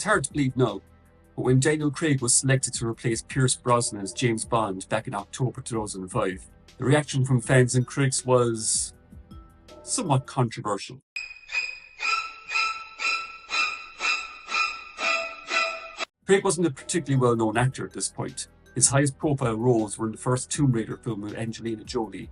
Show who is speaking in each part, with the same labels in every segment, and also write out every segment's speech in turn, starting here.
Speaker 1: It's hard to believe now, but when Daniel Craig was selected to replace Pierce Brosnan as James Bond back in October 2005, the reaction from fans and critics was somewhat controversial. Craig wasn't a particularly well-known actor at this point. His highest profile roles were in the first Tomb Raider film with Angelina Jolie,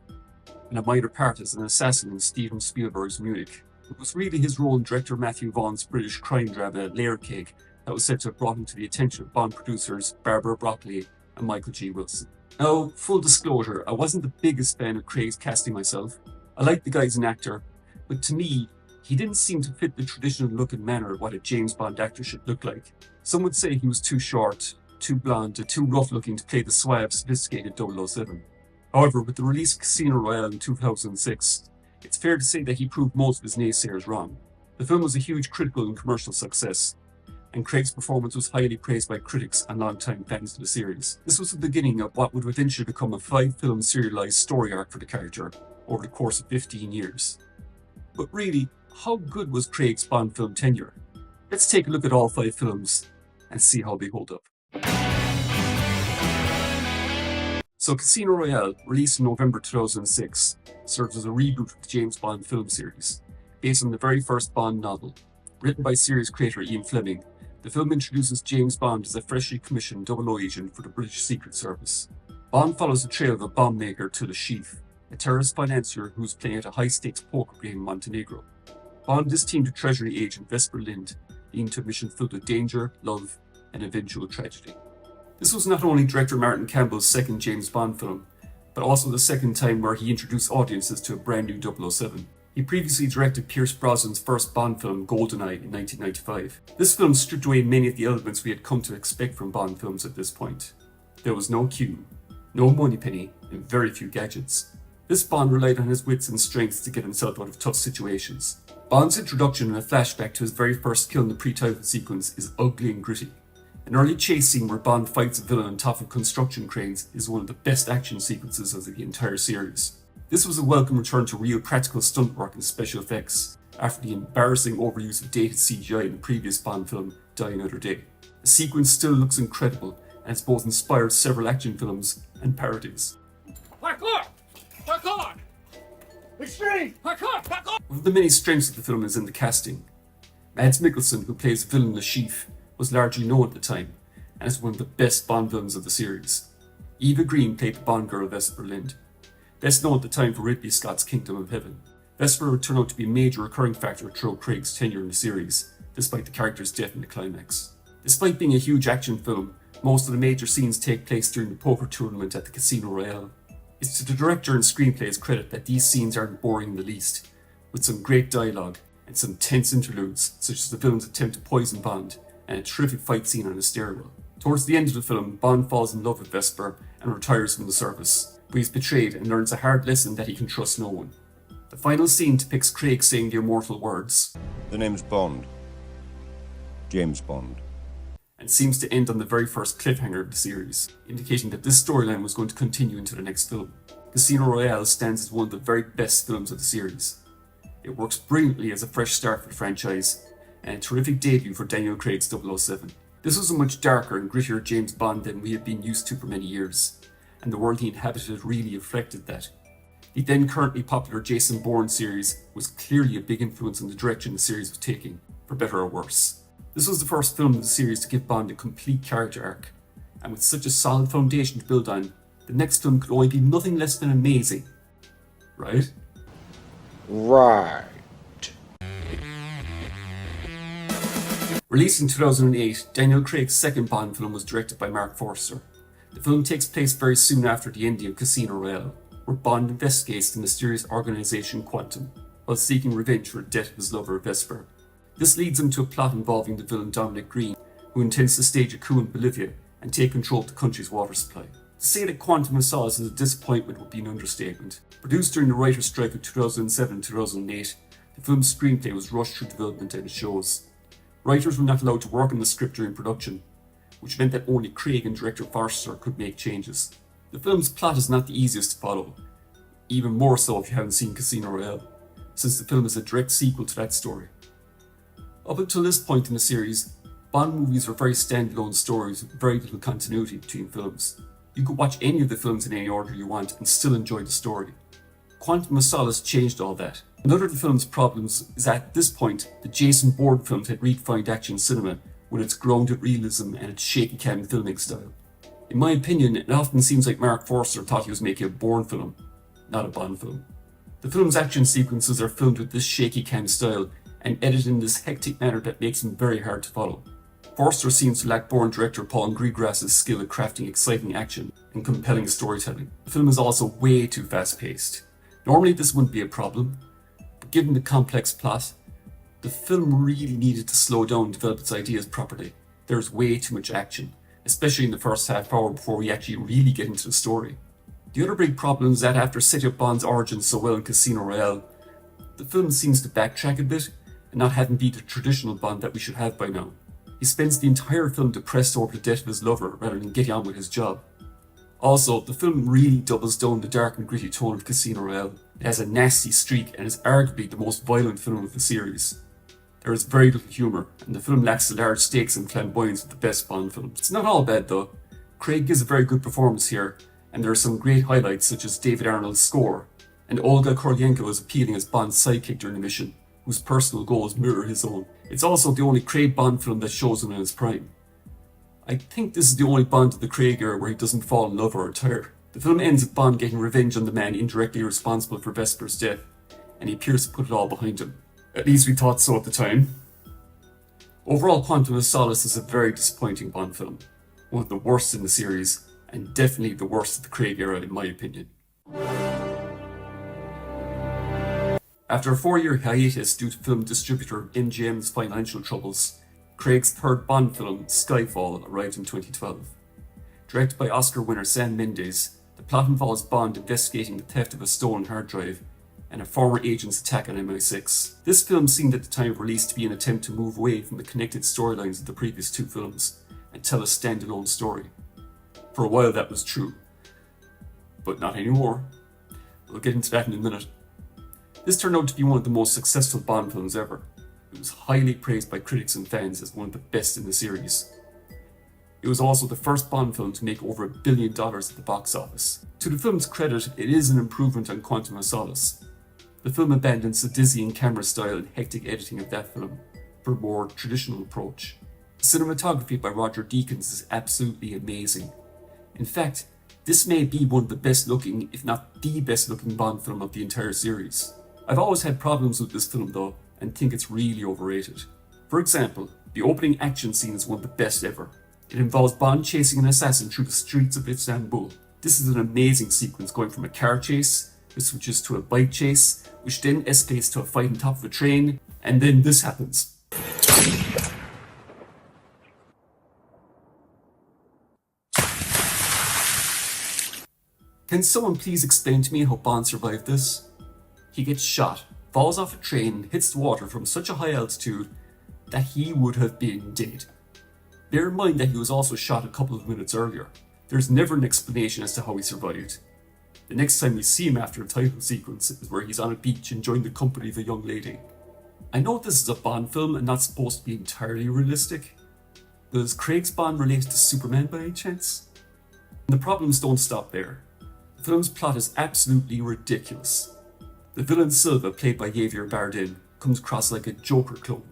Speaker 1: and a minor part as an assassin in Steven Spielberg's Munich. It was really his role in director Matthew Vaughn's British crime drama Layer Cake that was said to have brought him to the attention of Bond producers Barbara Broccoli and Michael G. Wilson. Now, full disclosure, I wasn't the biggest fan of Craig's casting myself. I liked the guy as an actor, but to me, he didn't seem to fit the traditional look and manner of what a James Bond actor should look like. Some would say he was too short, too blonde, and too rough-looking to play the suave, sophisticated 007. However, with the release of Casino Royale in 2006, it's fair to say that he proved most of his naysayers wrong. The film was a huge critical and commercial success, and Craig's performance was highly praised by critics and long-time fans of the series. This was the beginning of what would eventually become a 5-film serialized story arc for the character over the course of 15 years. But really, how good was Craig's Bond film tenure? Let's take a look at all 5 films and see how they hold up. So Casino Royale, released in November 2006, serves as a reboot of the James Bond film series. Based on the very first Bond novel. Written by series creator Ian Fleming, the film introduces James Bond as a freshly commissioned 00 agent for the British Secret Service. Bond follows the trail of a bomb maker to the Chief, a terrorist financier who is playing at a high-stakes poker game in Montenegro. Bond is teamed to Treasury agent Vesper Lind, leading to a mission filled with danger, love, and eventual tragedy. This was not only director Martin Campbell's second James Bond film, but also the second time where he introduced audiences to a brand new 007. He previously directed Pierce Brosnan's first Bond film, GoldenEye, in 1995. This film stripped away many of the elements we had come to expect from Bond films at this point. There was no Q, no moneypenny, and very few gadgets. This Bond relied on his wits and strengths to get himself out of tough situations. Bond's introduction in a flashback to his very first kill in the pre-title sequence is ugly and gritty. An early chase scene where Bond fights a villain on top of construction cranes is one of the best action sequences of the entire series. This was a welcome return to real practical stunt work and special effects, after the embarrassing overuse of dated CGI in the previous Bond film, Die Another Day. The sequence still looks incredible, and has both inspired several action films and parodies.
Speaker 2: Parkour! Parkour! Extreme! Parkour! Parkour!
Speaker 1: One of the many strengths of the film is in the casting. Mads Mikkelsen, who plays villain Le Chiffre, was largely known at the time, and is one of the best Bond villains of the series. Eva Green played the Bond girl Vesper Lind, best known at the time for Ridley Scott's Kingdom of Heaven. Vesper would turn out to be a major recurring factor throughout Craig's tenure in the series, despite the character's death in the climax. Despite being a huge action film, most of the major scenes take place during the poker tournament at the Casino Royale. It's to the director and screenplay's credit that these scenes aren't boring in the least, with some great dialogue and some tense interludes, such as the villain's attempt to poison Bond and a terrific fight scene on a stairwell. Towards the end of the film, Bond falls in love with Vesper and retires from the service, but he's betrayed and learns a hard lesson that he can trust no one. The final scene depicts Craig saying the immortal words,
Speaker 3: "The name's Bond. James Bond."
Speaker 1: and seems to end on the very first cliffhanger of the series, indicating that this storyline was going to continue into the next film. Casino Royale stands as one of the very best films of the series. It works brilliantly as a fresh start for the franchise, and a terrific debut for Daniel Craig's 007. This was a much darker and grittier James Bond than we had been used to for many years, and the world he inhabited really reflected that. The then currently popular Jason Bourne series was clearly a big influence on the direction the series was taking, for better or worse. This was the first film of the series to give Bond a complete character arc, and with such a solid foundation to build on, the next film could only be nothing less than amazing. Right?
Speaker 4: Right.
Speaker 1: Released in 2008, Daniel Craig's second Bond film was directed by Mark Forster. The film takes place very soon after the ending of Casino Royale, where Bond investigates the mysterious organisation Quantum, while seeking revenge for the death of his lover Vesper. This leads him to a plot involving the villain Dominic Green, who intends to stage a coup in Bolivia and take control of the country's water supply. To say that Quantum of Solace is a disappointment would be an understatement. Produced during the writer's strike of 2007-2008, the film's screenplay was rushed through development and it shows. Writers were not allowed to work on the script during production, which meant that only Craig and director Forster could make changes. The film's plot is not the easiest to follow, even more so if you haven't seen Casino Royale, since the film is a direct sequel to that story. Up until this point in the series, Bond movies are very standalone stories with very little continuity between films. You could watch any of the films in any order you want and still enjoy the story. Quantum of Solace changed all that. Another of the film's problems is that at this point, the Jason Bourne films had redefined action cinema with its grounded realism and its shaky cam filming style. In my opinion, it often seems like Mark Forster thought he was making a Bourne film, not a Bond film. The film's action sequences are filmed with this shaky cam style and edited in this hectic manner that makes them very hard to follow. Forster seems to lack Bourne director Paul Greengrass's skill at crafting exciting action and compelling storytelling. The film is also way too fast-paced. Normally this wouldn't be a problem, but given the complex plot, the film really needed to slow down and develop its ideas properly. There's way too much action, especially in the first half hour before we actually really get into the story. The other big problem is that after setting up Bond's origin so well in Casino Royale, the film seems to backtrack a bit and not having be the traditional Bond that we should have by now. He spends the entire film depressed over the death of his lover rather than getting on with his job. Also, the film really doubles down the dark and gritty tone of Casino Royale. It has a nasty streak and is arguably the most violent film of the series. There is very little humour, and the film lacks the large stakes and flamboyance of the best Bond films. It's not all bad though. Craig gives a very good performance here, and there are some great highlights such as David Arnold's score, and Olga Kurylenko is appealing as Bond's sidekick during the mission, whose personal goals mirror his own. It's also the only Craig Bond film that shows him in his prime. I think this is the only Bond of the Craig era where he doesn't fall in love or retire. The film ends with Bond getting revenge on the man indirectly responsible for Vesper's death, and he appears to put it all behind him. At least we thought so at the time. Overall, Quantum of Solace is a very disappointing Bond film, one of the worst in the series, and definitely the worst of the Craig era in my opinion. After a 4-year hiatus due to film distributor MGM's financial troubles, Craig's third Bond film, Skyfall, arrived in 2012. Directed by Oscar winner Sam Mendes, the plot involves Bond investigating the theft of a stolen hard drive and a former agent's attack on MI6. This film seemed at the time of release to be an attempt to move away from the connected storylines of the previous two films and tell a standalone story. For a while that was true, but not anymore. We'll get into that in a minute. This turned out to be one of the most successful Bond films ever. It was highly praised by critics and fans as one of the best in the series. It was also the first Bond film to make over $1 billion at the box office. To the film's credit, it is an improvement on Quantum of Solace. The film abandons the dizzying camera style and hectic editing of that film for a more traditional approach. The cinematography by Roger Deakins is absolutely amazing. In fact, this may be one of the best looking, if not the best looking Bond film of the entire series. I've always had problems with this film though, and think it's really overrated. For example, the opening action scene is one of the best ever. It involves Bond chasing an assassin through the streets of Istanbul. This is an amazing sequence going from a car chase, which switches to a bike chase, which then escalates to a fight on top of a train, and then this happens. Can someone please explain to me how Bond survived this? He gets shot, falls off a train, and hits the water from such a high altitude that he would have been dead. Bear in mind that he was also shot a couple of minutes earlier. There's never an explanation as to how he survived. The next time we see him after a title sequence is where he's on a beach enjoying the company of a young lady. I know this is a Bond film and not supposed to be entirely realistic. Does Craig's Bond relate to Superman by any chance? And the problems don't stop there. The film's plot is absolutely ridiculous. The villain Silva, played by Javier Bardem, comes across like a Joker clone,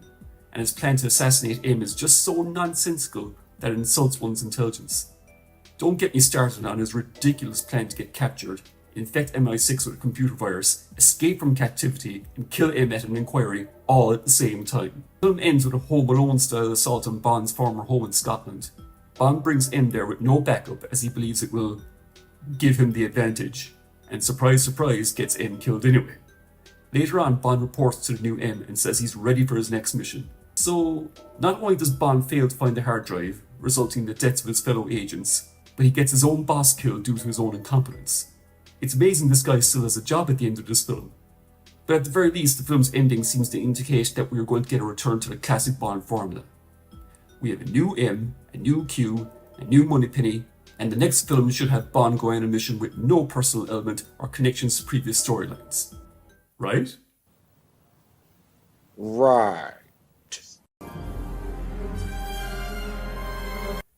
Speaker 1: and his plan to assassinate M is just so nonsensical that it insults one's intelligence. Don't get me started on his ridiculous plan to get captured, infect MI6 with a computer virus, escape from captivity, and kill M at an inquiry, all at the same time. The film ends with a Home Alone style assault on Bond's former home in Scotland. Bond brings M there with no backup as he believes it will give him the advantage, and surprise surprise gets M killed anyway. Later on, Bond reports to the new M and says he's ready for his next mission. So, not only does Bond fail to find the hard drive, resulting in the deaths of his fellow agents, but he gets his own boss killed due to his own incompetence. It's amazing this guy still has a job at the end of this film. But at the very least, the film's ending seems to indicate that we are going to get a return to the classic Bond formula. We have a new M, a new Q, a new Moneypenny, and the next film should have Bond going on a mission with no personal element or connections to previous storylines. Right?
Speaker 4: Right.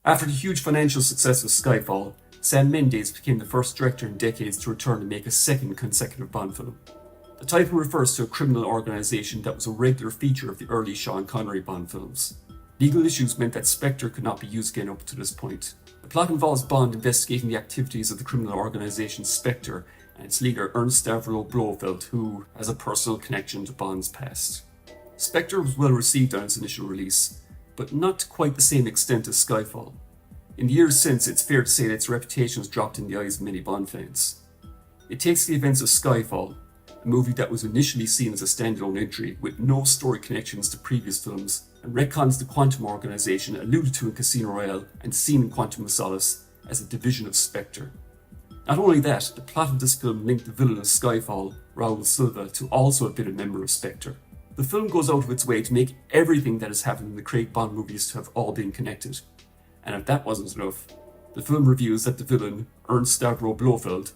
Speaker 1: After the huge financial success of Skyfall, Sam Mendes became the first director in decades to return and make a second consecutive Bond film. The title refers to a criminal organisation that was a regular feature of the early Sean Connery Bond films. Legal issues meant that Spectre could not be used again up to this point. The plot involves Bond investigating the activities of the criminal organisation Spectre and its leader Ernst Stavro Blofeld, who has a personal connection to Bond's past. Spectre was well received on its initial release, but not to quite the same extent as Skyfall. In the years since, it's fair to say that its reputation has dropped in the eyes of many Bond fans. It takes the events of Skyfall, a movie that was initially seen as a standalone entry with no story connections to previous films, and retcons the Quantum organisation alluded to in Casino Royale and seen in Quantum of Solace as a division of Spectre. Not only that, the plot of this film linked the villain of Skyfall, Raul Silva, to also have been a member of Spectre. The film goes out of its way to make everything that has happened in the Craig Bond movies to have all been connected. And if that wasn't enough, the film reveals that the villain, Ernst Stavro Blofeld,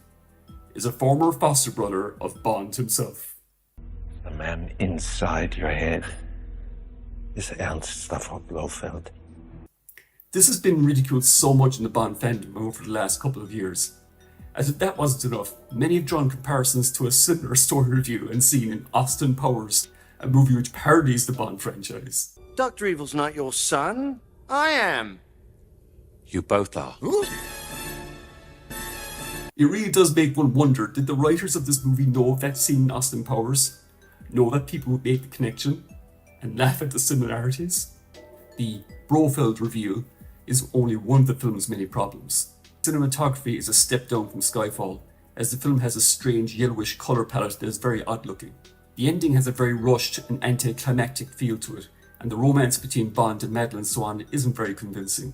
Speaker 1: is a former foster brother of Bond himself.
Speaker 5: The man inside your head is Ernst Stavro Blofeld.
Speaker 1: This has been ridiculed so much in the Bond fandom over the last couple of years. As if that wasn't enough, many have drawn comparisons to a similar story review and scene in Austin Powers, a movie which parodies the Bond franchise.
Speaker 6: Dr. Evil's not your son. I am.
Speaker 5: You both are.
Speaker 1: It really does make one wonder, did the writers of this movie know of that scene in Austin Powers? Know that people would make the connection? And laugh at the similarities? The Blofeld reveal is only one of the film's many problems. Cinematography is a step down from Skyfall, as the film has a strange yellowish colour palette that is very odd looking. The ending has a very rushed and anticlimactic feel to it, and the romance between Bond and Madeleine Swann isn't very convincing.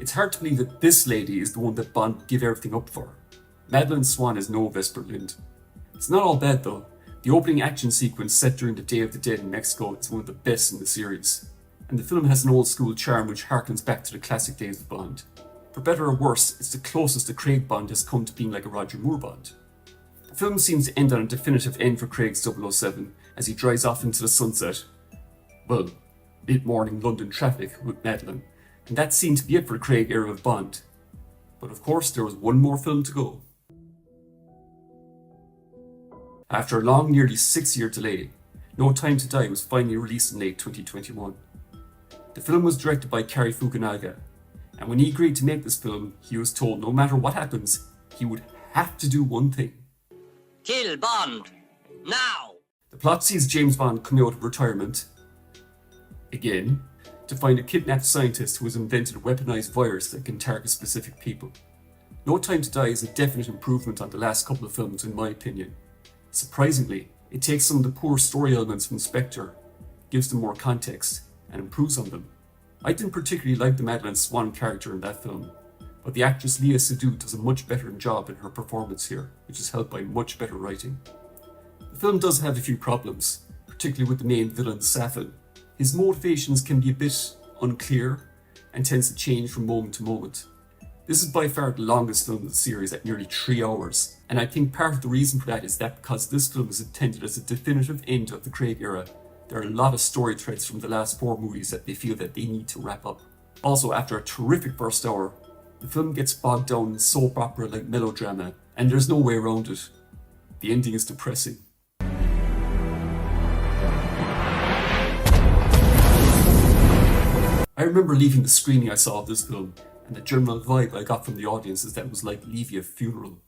Speaker 1: It's hard to believe that this lady is the one that Bond would give everything up for. Madeleine Swann is no Vesper Lind. It's not all bad though. The opening action sequence set during the Day of the Dead in Mexico is one of the best in the series. And the film has an old school charm which harkens back to the classic days of Bond. For better or worse, it's the closest a Craig Bond has come to being like a Roger Moore Bond. The film seems to end on a definitive end for Craig's 007 as he drives off into the sunset. Well, mid-morning London traffic with Madeleine, and that seemed to be it for the Craig era of Bond. But of course there was one more film to go. After a long, nearly 6-year delay, No Time to Die was finally released in late 2021. The film was directed by Cary Fukunaga, and when he agreed to make this film, he was told no matter what happens, he would have to do one thing.
Speaker 7: Kill Bond! Now!
Speaker 1: The plot sees James Bond coming out of retirement, again, to find a kidnapped scientist who has invented a weaponized virus that can target specific people. No Time to Die is a definite improvement on the last couple of films in my opinion. Surprisingly, it takes some of the poor story elements from Spectre, gives them more context, and improves on them. I didn't particularly like the Madeleine Swann character in that film, but the actress Léa Seydoux does a much better job in her performance here, which is helped by much better writing. The film does have a few problems, particularly with the main villain Safin. His motivations can be a bit unclear and tends to change from moment to moment. This is by far the longest film of the series at nearly 3 hours, and I think part of the reason for that is that because this film is intended as a definitive end of the Craig era, there are a lot of story threads from the last 4 movies that they feel that they need to wrap up. Also, after a terrific first hour, the film gets bogged down in soap opera-like melodrama, and there's no way around it. The ending is depressing. I remember leaving the screening I saw of this film, and the general vibe I got from the audience is that it was like leaving a funeral.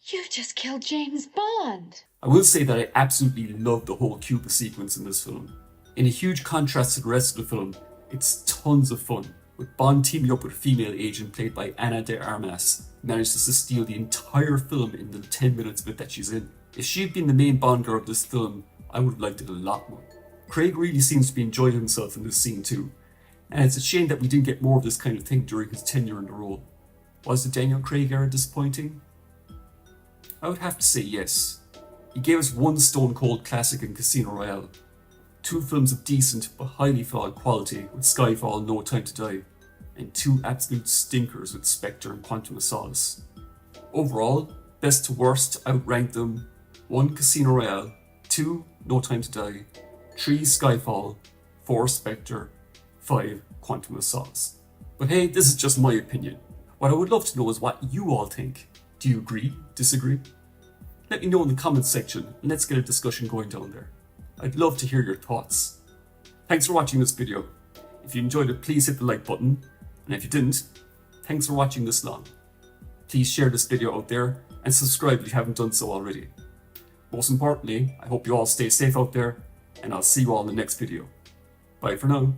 Speaker 8: You've just killed James Bond!
Speaker 1: I will say that I absolutely love the whole Cuba sequence in this film. In a huge contrast to the rest of the film, it's tons of fun, with Bond teaming up with a female agent played by Ana de Armas, who manages to steal the entire film in the 10 minutes of it that she's in. If she'd been the main Bond girl of this film, I would have liked it a lot more. Craig really seems to be enjoying himself in this scene too, and it's a shame that we didn't get more of this kind of thing during his tenure in the role. Was the Daniel Craig era disappointing? I would have to say yes. He gave us one stone cold classic in Casino Royale, 2 films of decent but highly flawed quality with Skyfall and No Time to Die, and 2 absolute stinkers with Spectre and Quantum of Solace. Overall, best to worst, I would rank them 1 Casino Royale, 2 No Time to Die, 3 Skyfall, 4 Spectre, 5 Quantum of Solace. But hey, this is just my opinion. What I would love to know is what you all think. Do you agree? Disagree? Let me know in the comments section and let's get a discussion going down there. I'd love to hear your thoughts. Thanks for watching this video. If you enjoyed it, please hit the like button. And if you didn't, thanks for watching this long. Please share this video out there and subscribe if you haven't done so already. Most importantly, I hope you all stay safe out there and I'll see you all in the next video. Bye for now.